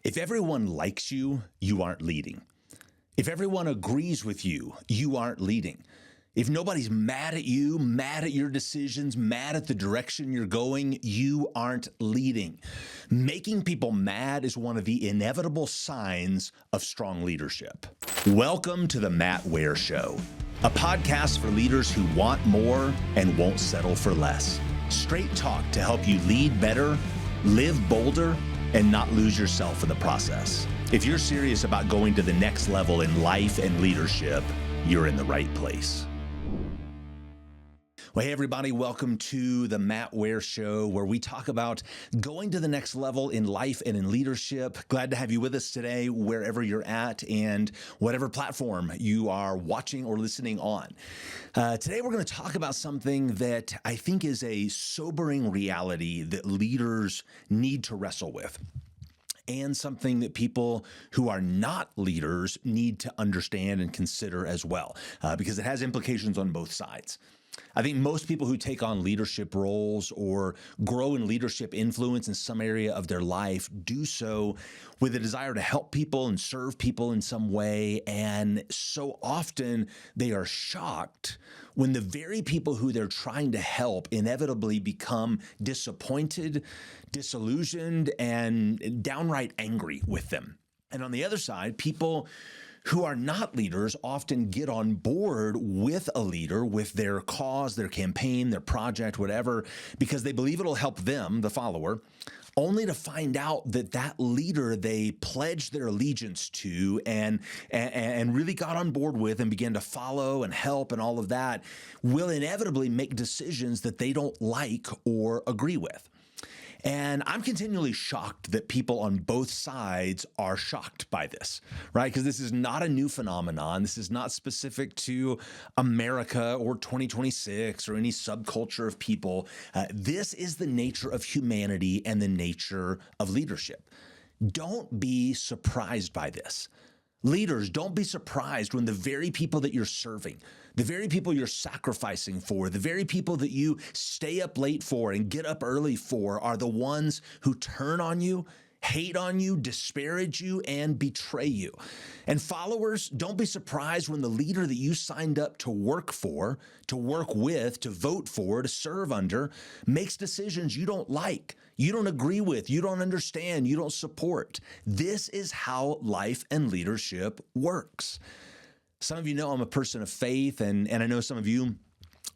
If everyone likes you, you aren't leading. If everyone agrees with you, you aren't leading. If nobody's mad at you, mad at your decisions, mad at the direction you're going, you aren't leading. Making people mad is one of the inevitable signs of strong leadership. Welcome to the Ware Show, a podcast for leaders who want more and won't settle for less. Straight talk to help you lead better, live bolder, and not lose yourself in the process. If you're serious about going to the next level in life and leadership, you're in the right place. Well, hey, everybody, welcome to the Ware Show, where we talk about going to the next level in life and in leadership. Glad to have you with us today, wherever you're at and whatever platform you are watching or listening on. Today, we're going to talk about something that I think is a sobering reality that leaders need to wrestle with, and something that people who are not leaders need to understand and consider as well, because it has implications on both sides. I think most people who take on leadership roles or grow in leadership influence in some area of their life do so with a desire to help people and serve people in some way. And so often they are shocked when the very people who they're trying to help inevitably become disappointed, disillusioned, and downright angry with them. And on the other side, people who are not leaders often get on board with a leader, with their cause, their campaign, their project, whatever, because they believe it'll help them, the follower, only to find out that that leader they pledged their allegiance to and really got on board with and began to follow and help and all of that will inevitably make decisions that they don't like or agree with. And I'm continually shocked that people on both sides are shocked by this, right? Because this is not a new phenomenon. This is not specific to America or 2026 or any subculture of people. This is the nature of humanity and the nature of leadership. Don't be surprised by this. Leaders, don't be surprised when the very people that you're serving, the very people you're sacrificing for, the very people that you stay up late for and get up early for are the ones who turn on you, hate on you, disparage you, and betray you. And followers, don't be surprised when the leader that you signed up to work for, to work with, to vote for, to serve under, makes decisions you don't like, you don't agree with, you don't understand, you don't support. This is how life and leadership works. Some of you know I'm a person of faith, and I know some of you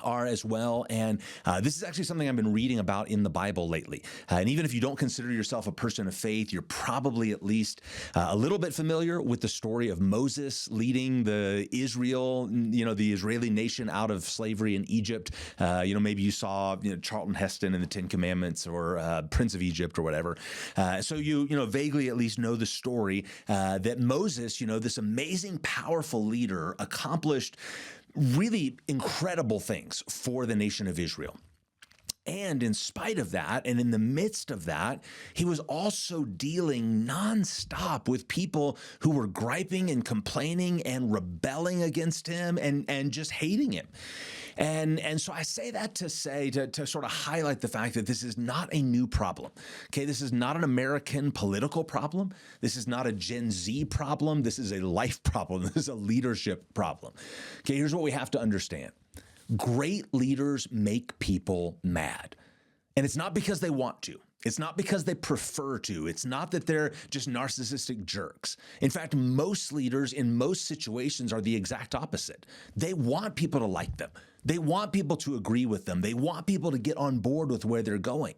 are as well. And this is actually something I've been reading about in the Bible lately. And even if you don't consider yourself a person of faith, you're probably at least a little bit familiar with the story of Moses leading the Israeli nation out of slavery in Egypt. Maybe you saw Charlton Heston in the Ten Commandments or Prince of Egypt or whatever. So you vaguely at least know the story that Moses, this amazing, powerful leader, accomplished really incredible things for the nation of Israel. And in spite of that, and in the midst of that, he was also dealing nonstop with people who were griping and complaining and rebelling against him and just hating him. And so I say that to sort of highlight the fact that this is not a new problem. Okay, this is not an American political problem. This is not a Gen Z problem. This is a life problem. This is a leadership problem. Okay, here's what we have to understand. Great leaders make people mad. And it's not because they want to. It's not because they prefer to. It's not that they're just narcissistic jerks. In fact, most leaders in most situations are the exact opposite. They want people to like them. They want people to agree with them. They want people to get on board with where they're going.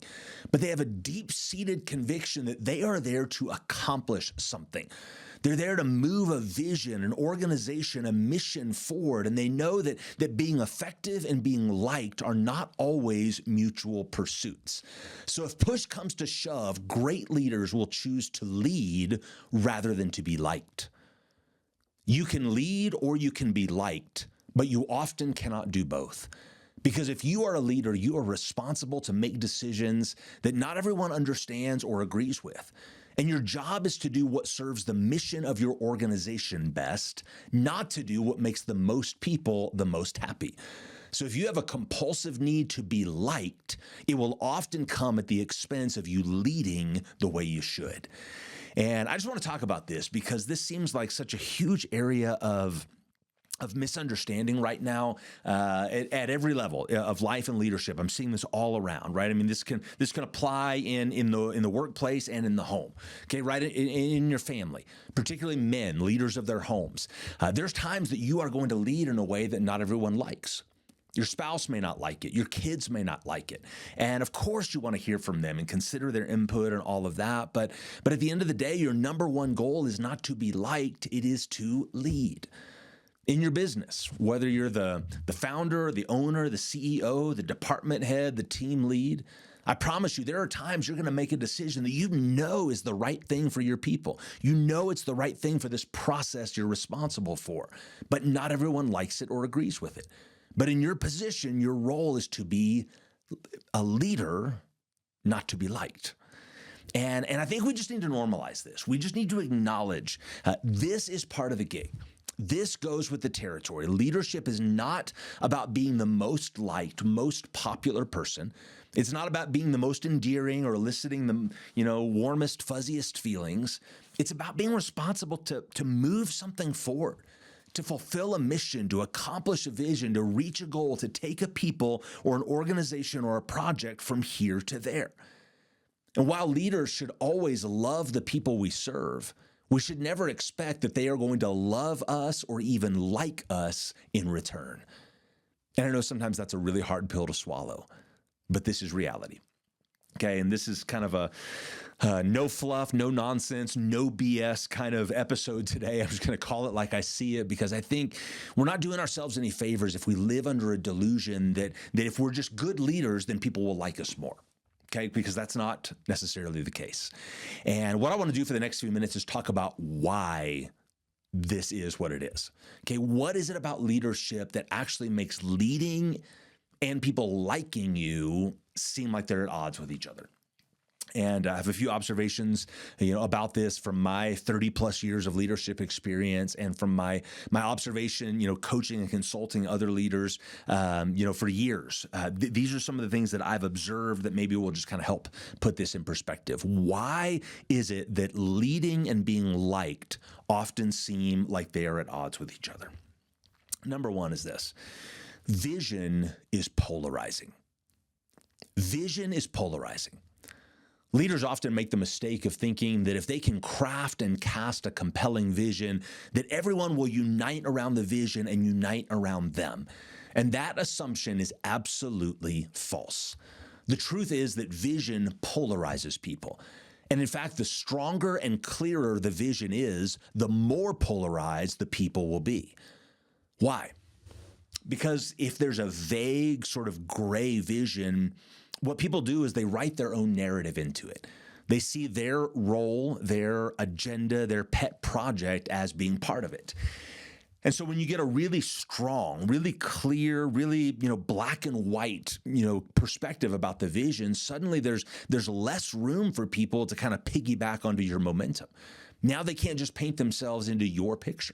But they have a deep-seated conviction that they are there to accomplish something. They're there to move a vision, an organization, a mission forward, and they know that being effective and being liked are not always mutual pursuits. So if push comes to shove, great leaders will choose to lead rather than to be liked. You can lead or you can be liked, but you often cannot do both. Because if you are a leader, you are responsible to make decisions that not everyone understands or agrees with. And your job is to do what serves the mission of your organization best, not to do what makes the most people the most happy. So if you have a compulsive need to be liked, it will often come at the expense of you leading the way you should. And I just want to talk about this because this seems like such a huge area of misunderstanding right now at every level of life and leadership. I'm seeing this all around, right? I mean, this can apply in the workplace and in the home, okay, right? In your family, particularly men, leaders of their homes. There's times that you are going to lead in a way that not everyone likes. Your spouse may not like it. Your kids may not like it. And of course, you want to hear from them and consider their input and all of that. But at the end of the day, your number one goal is not to be liked. It is to lead. In your business, whether you're the founder, the owner, the CEO, the department head, the team lead, I promise you, there are times you're going to make a decision that you know is the right thing for your people. You know it's the right thing for this process you're responsible for, but not everyone likes it or agrees with it. But in your position, your role is to be a leader, not to be liked. And I think we just need to normalize this. We just need to acknowledge this is part of the gig. This goes with the territory. Leadership is not about being the most liked, most popular person. It's not about being the most endearing or eliciting the, warmest, fuzziest feelings. It's about being responsible to move something forward, to fulfill a mission, to accomplish a vision, to reach a goal, to take a people or an organization or a project from here to there. And while leaders should always love the people we serve, we should never expect that they are going to love us or even like us in return. And I know sometimes that's a really hard pill to swallow, but this is reality. Okay, and this is kind of a no fluff, no nonsense, no BS kind of episode today. I'm just going to call it like I see it because I think we're not doing ourselves any favors if we live under a delusion that if we're just good leaders, then people will like us more. Okay, because that's not necessarily the case. And what I want to do for the next few minutes is talk about why this is what it is. Okay, what is it about leadership that actually makes leading and people liking you seem like they're at odds with each other? And I have a few observations, about this from my 30 plus years of leadership experience and from my observation, coaching and consulting other leaders, for years. These are some of the things that I've observed that maybe will just kind of help put this in perspective. Why is it that leading and being liked often seem like they are at odds with each other? Number one is this: vision is polarizing. Vision is polarizing. Leaders often make the mistake of thinking that if they can craft and cast a compelling vision, that everyone will unite around the vision and unite around them. And that assumption is absolutely false. The truth is that vision polarizes people. And in fact, the stronger and clearer the vision is, the more polarized the people will be. Why? Because if there's a vague sort of gray vision, what people do is they write their own narrative into it. They see their role, their agenda, their pet project as being part of it. And so when you get a really strong, really clear, really, black and white, perspective about the vision, suddenly there's less room for people to kind of piggyback onto your momentum. Now they can't just paint themselves into your picture.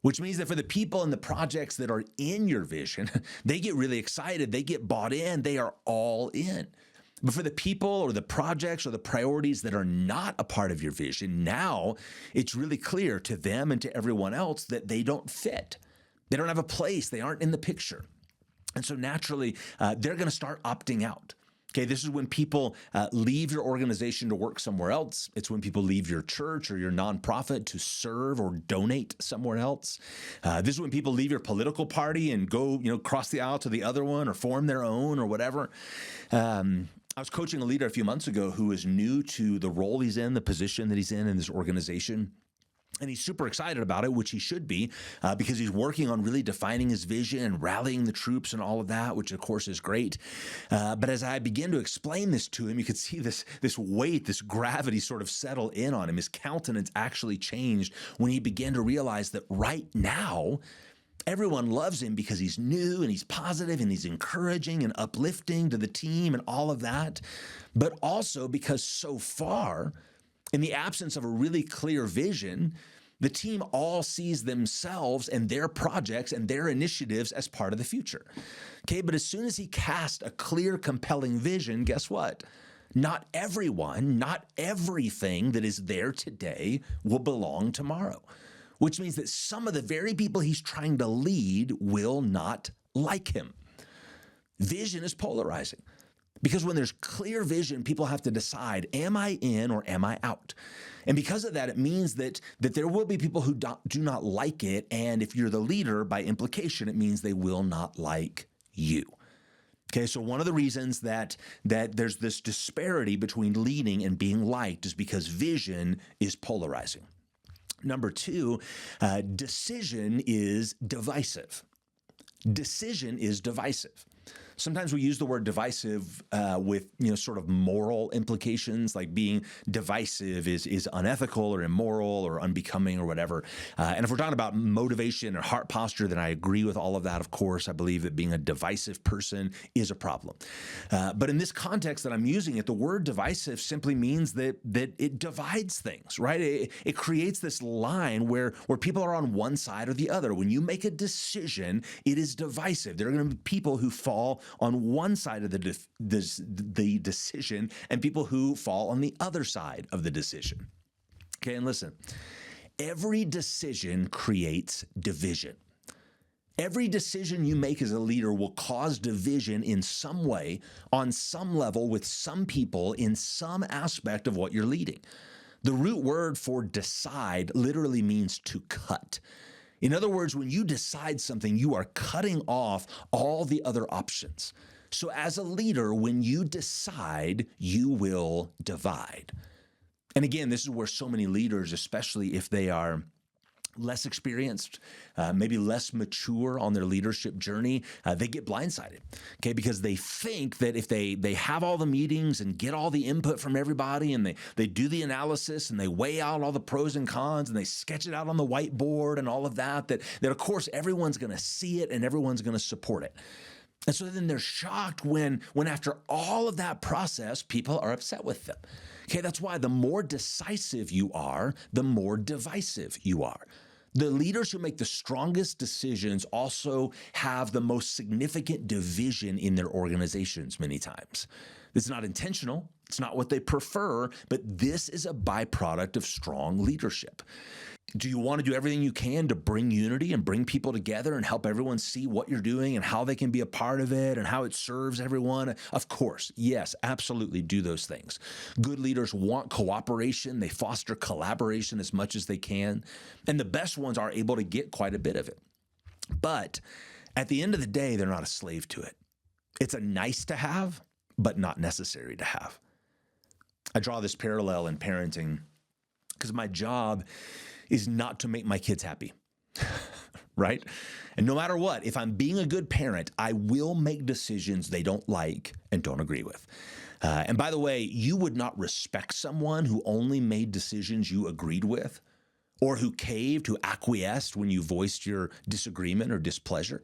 Which means that for the people and the projects that are in your vision, they get really excited, they get bought in, they are all in. But for the people or the projects or the priorities that are not a part of your vision, now it's really clear to them and to everyone else that they don't fit. They don't have a place, they aren't in the picture. And so naturally, they're going to start opting out. Okay, this is when people leave your organization to work somewhere else. It's when people leave your church or your nonprofit to serve or donate somewhere else. This is when people leave your political party and go, cross the aisle to the other one or form their own or whatever. I was coaching a leader a few months ago who is new to the role he's in, the position that he's in this organization. And he's super excited about it, which he should be, because he's working on really defining his vision and rallying the troops and all of that, which of course is great. But as I began to explain this to him, you could see this weight, this gravity sort of settle in on him. His countenance actually changed when he began to realize that right now, everyone loves him because he's new and he's positive and he's encouraging and uplifting to the team and all of that. But also because so far, in the absence of a really clear vision, the team all sees themselves and their projects and their initiatives as part of the future. Okay, but as soon as he cast a clear, compelling vision, guess what? Not everyone, not everything that is there today will belong tomorrow, which means that some of the very people he's trying to lead will not like him. Vision is polarizing because when there's clear vision, people have to decide, am I in or am I out? And because of that, it means that there will be people who do not like it. And if you're the leader, by implication, it means they will not like you. Okay, so one of the reasons that there's this disparity between leading and being liked is because vision is polarizing. Number two, decision is divisive. Decision is divisive. Sometimes we use the word divisive with sort of moral implications, like being divisive is unethical or immoral or unbecoming or whatever. And if we're talking about motivation or heart posture, then I agree with all of that. Of course, I believe that being a divisive person is a problem. But in this context that I'm using it, the word divisive simply means that it divides things, right? It creates this line where people are on one side or the other. When you make a decision, it is divisive. There are going to be people who fall on one side of the decision and people who fall on the other side of the decision. Okay, and listen, every decision creates division. Every decision you make as a leader will cause division in some way, on some level, with some people, in some aspect of what you're leading. The root word for decide literally means to cut. In other words, when you decide something, you are cutting off all the other options. So as a leader, when you decide, you will divide. And again, this is where so many leaders, especially if they are less experienced, maybe less mature on their leadership journey, they get blindsided, okay? Because they think that if they have all the meetings and get all the input from everybody and they do the analysis and they weigh out all the pros and cons and they sketch it out on the whiteboard and all of that of course everyone's going to see it and everyone's going to support it. And so then they're shocked when after all of that process, people are upset with them. Okay, that's why the more decisive you are, the more divisive you are. The leaders who make the strongest decisions also have the most significant division in their organizations many times. It's not intentional. It's not what they prefer, but this is a byproduct of strong leadership. Do you want to do everything you can to bring unity and bring people together and help everyone see what you're doing and how they can be a part of it and how it serves everyone? Of course, yes, absolutely do those things. Good leaders want cooperation. They foster collaboration as much as they can. And the best ones are able to get quite a bit of it. But at the end of the day, they're not a slave to it. It's a nice to have, but not necessary to have. I draw this parallel in parenting because my job is not to make my kids happy, right? And no matter what, if I'm being a good parent, I will make decisions they don't like and don't agree with. And by the way, you would not respect someone who only made decisions you agreed with, or who caved, who acquiesced when you voiced your disagreement or displeasure.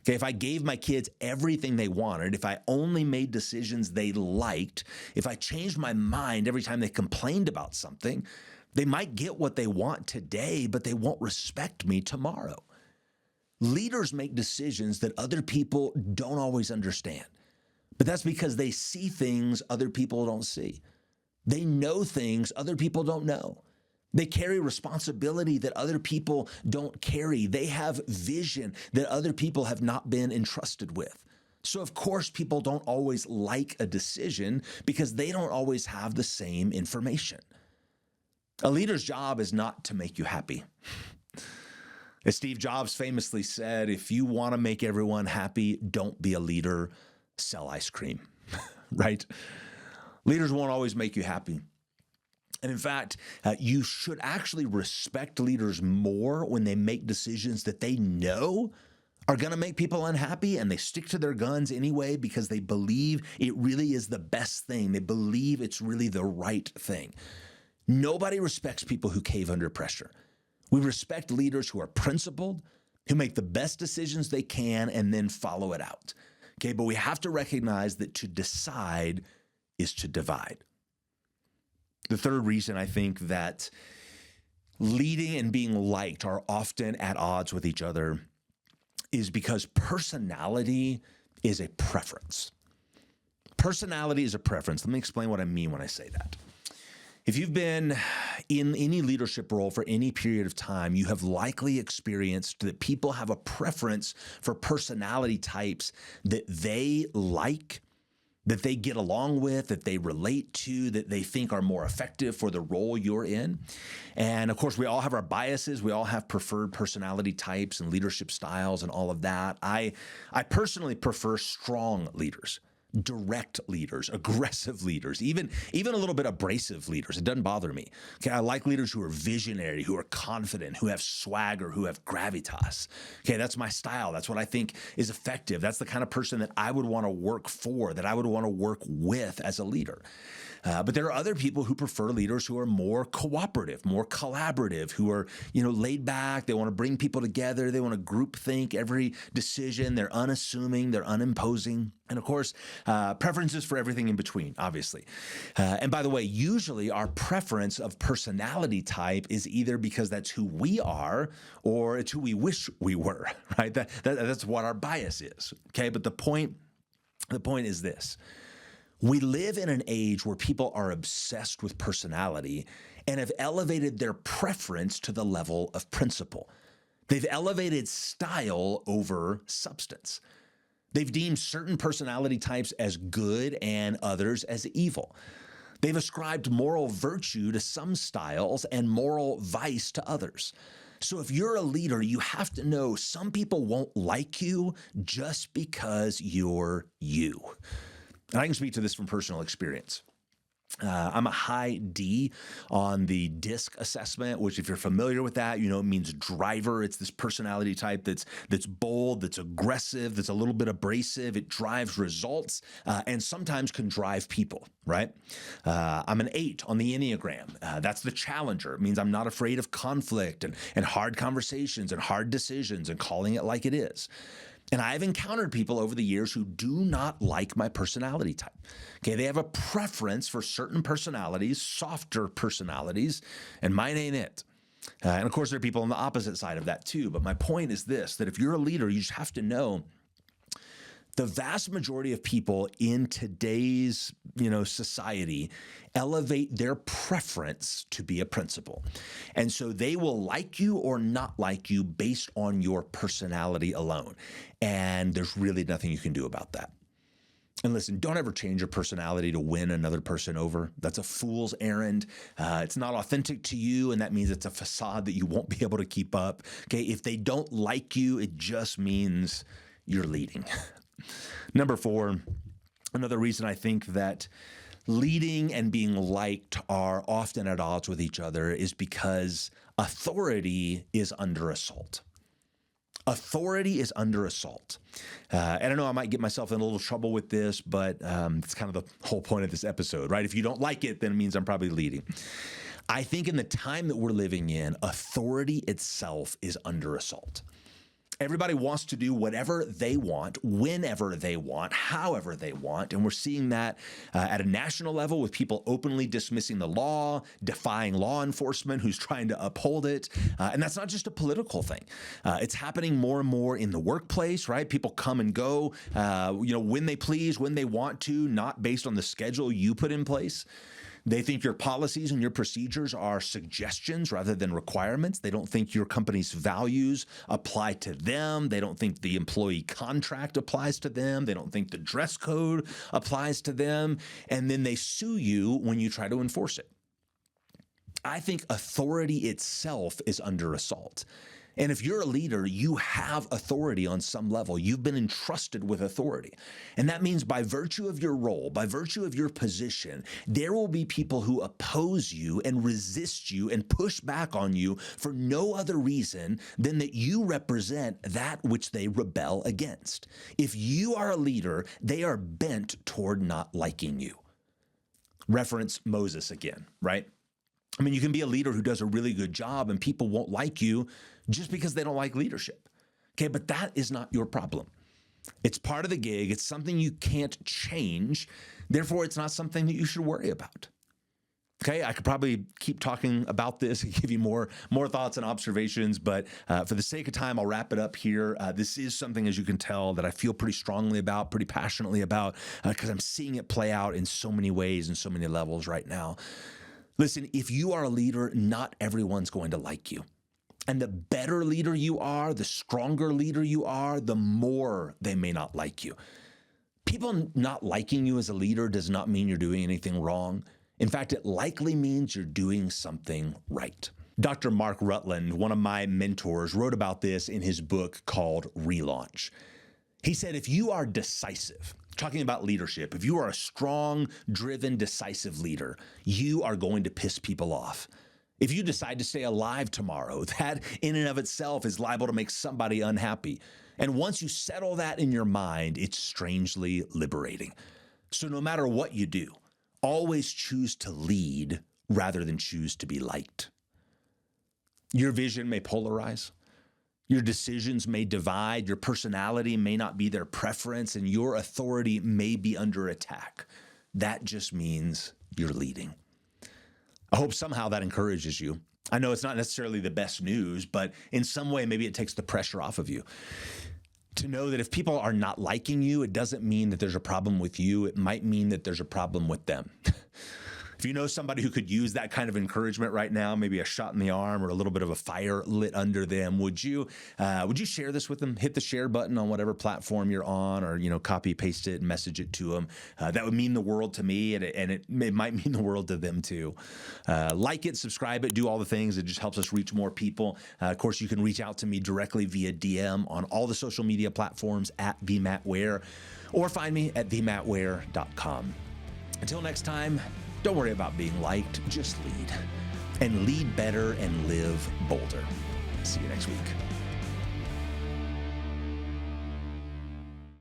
Okay, if I gave my kids everything they wanted, if I only made decisions they liked, if I changed my mind every time they complained about something, they might get what they want today, but they won't respect me tomorrow. Leaders make decisions that other people don't always understand, but that's because they see things other people don't see. They know things other people don't know. They carry responsibility that other people don't carry. They have vision that other people have not been entrusted with. So of course, people don't always like a decision because they don't always have the same information. A leader's job is not to make you happy. As Steve Jobs famously said, if you want to make everyone happy, don't be a leader, sell ice cream, right? Leaders won't always make you happy. And in fact, you should actually respect leaders more when they make decisions that they know are going to make people unhappy and they stick to their guns anyway because they believe it really is the best thing. They believe it's really the right thing. Nobody respects people who cave under pressure. We respect leaders who are principled, who make the best decisions they can and then follow it out. Okay, but we have to recognize that to decide is to divide. The third reason I think that leading and being liked are often at odds with each other is because personality is a preference. Personality is a preference. Let me explain what I mean when I say that. If you've been in any leadership role for any period of time, you have likely experienced that people have a preference for personality types that they like, that they get along with, that they relate to, that they think are more effective for the role you're in. And of course, we all have our biases. We all have preferred personality types and leadership styles and all of that. I personally prefer strong leaders, direct leaders, aggressive leaders, even a little bit abrasive leaders. It doesn't bother me. Okay, I like leaders who are visionary, who are confident, who have swagger, who have gravitas. Okay, that's my style. That's what I think is effective. That's the kind of person that I would want to work for, that I would want to work with as a leader. But there are other people who prefer leaders who are more cooperative, more collaborative, who are, laid back. They want to bring people together. They want to group think every decision. They're unassuming. They're unimposing. And of course, preferences for everything in between, obviously. And by the way, usually our preference of personality type is either because that's who we are or it's who we wish we were, right? That's what our bias is. Okay, but the point is this. We live in an age where people are obsessed with personality and have elevated their preference to the level of principle. They've elevated style over substance. They've deemed certain personality types as good and others as evil. They've ascribed moral virtue to some styles and moral vice to others. So if you're a leader, you have to know some people won't like you just because you're you. And I can speak to this from personal experience. I'm a high D on the DISC assessment, which if you're familiar with that, it means driver. It's this personality type that's bold, that's aggressive, that's a little bit abrasive. It drives results and sometimes can drive people, right? I'm an 8 on the Enneagram. That's the challenger. It means I'm not afraid of conflict and hard conversations and hard decisions and calling it like it is. And I've encountered people over the years who do not like my personality type. Okay, they have a preference for certain personalities, softer personalities, and mine ain't it. And of course, there are people on the opposite side of that too. But my point is this, that if you're a leader, you just have to know the vast majority of people in today's, society elevate their preference to be a principle. And so they will like you or not like you based on your personality alone. And there's really nothing you can do about that. And listen, don't ever change your personality to win another person over. That's a fool's errand. It's not authentic to you, and that means it's a facade that you won't be able to keep up. Okay, if they don't like you, it just means you're leading. Number 4, another reason I think that leading and being liked are often at odds with each other is because authority is under assault. Authority is under assault. And I know I might get myself in a little trouble with this, but it's kind of the whole point of this episode, right? If you don't like it, then it means I'm probably leading. I think in the time that we're living in, authority itself is under assault. Everybody wants to do whatever they want, whenever they want, however they want. And we're seeing that at a national level with people openly dismissing the law, defying law enforcement who's trying to uphold it. And that's not just a political thing. It's happening more and more in the workplace, right? People come and go, when they please, when they want to, not based on the schedule you put in place. They think your policies and your procedures are suggestions rather than requirements. They don't think your company's values apply to them. They don't think the employee contract applies to them. They don't think the dress code applies to them. And then they sue you when you try to enforce it. I think authority itself is under assault. And if you're a leader, you have authority on some level. You've been entrusted with authority. And that means by virtue of your role, by virtue of your position, there will be people who oppose you and resist you and push back on you for no other reason than that you represent that which they rebel against. If you are a leader, they are bent toward not liking you. Reference Moses again, right? I mean, you can be a leader who does a really good job and people won't like you just because they don't like leadership. Okay, but that is not your problem. It's part of the gig. It's something you can't change. Therefore, it's not something that you should worry about. Okay, I could probably keep talking about this and give you more thoughts and observations, but for the sake of time, I'll wrap it up here. This is something, as you can tell, that I feel pretty strongly about, pretty passionately about, because I'm seeing it play out in so many ways and so many levels right now. Listen, if you are a leader, not everyone's going to like you. And the better leader you are, the stronger leader you are, the more they may not like you. People not liking you as a leader does not mean you're doing anything wrong. In fact, it likely means you're doing something right. Dr. Mark Rutland, one of my mentors, wrote about this in his book called Relaunch. He said, if you are decisive, talking about leadership, if you are a strong, driven, decisive leader, you are going to piss people off. If you decide to stay alive tomorrow, that in and of itself is liable to make somebody unhappy. And once you settle that in your mind, it's strangely liberating. So no matter what you do, always choose to lead rather than choose to be liked. Your vision may polarize. Your decisions may divide. Your personality may not be their preference, and your authority may be under attack. That just means you're leading. I hope somehow that encourages you. I know it's not necessarily the best news, but in some way, maybe it takes the pressure off of you. To know that if people are not liking you, it doesn't mean that there's a problem with you. It might mean that there's a problem with them. If you know somebody who could use that kind of encouragement right now, maybe a shot in the arm or a little bit of a fire lit under them, would you share this with them? Hit the share button on whatever platform you're on, or copy, paste it, and message it to them. That would mean the world to me, and it might mean the world to them too. Like it, subscribe it, do all the things. It just helps us reach more people. Of course, you can reach out to me directly via DM on all the social media platforms at @TheMattWare, or find me at themattware.com. Until next time, don't worry about being liked, just lead. And lead better and live bolder. See you next week.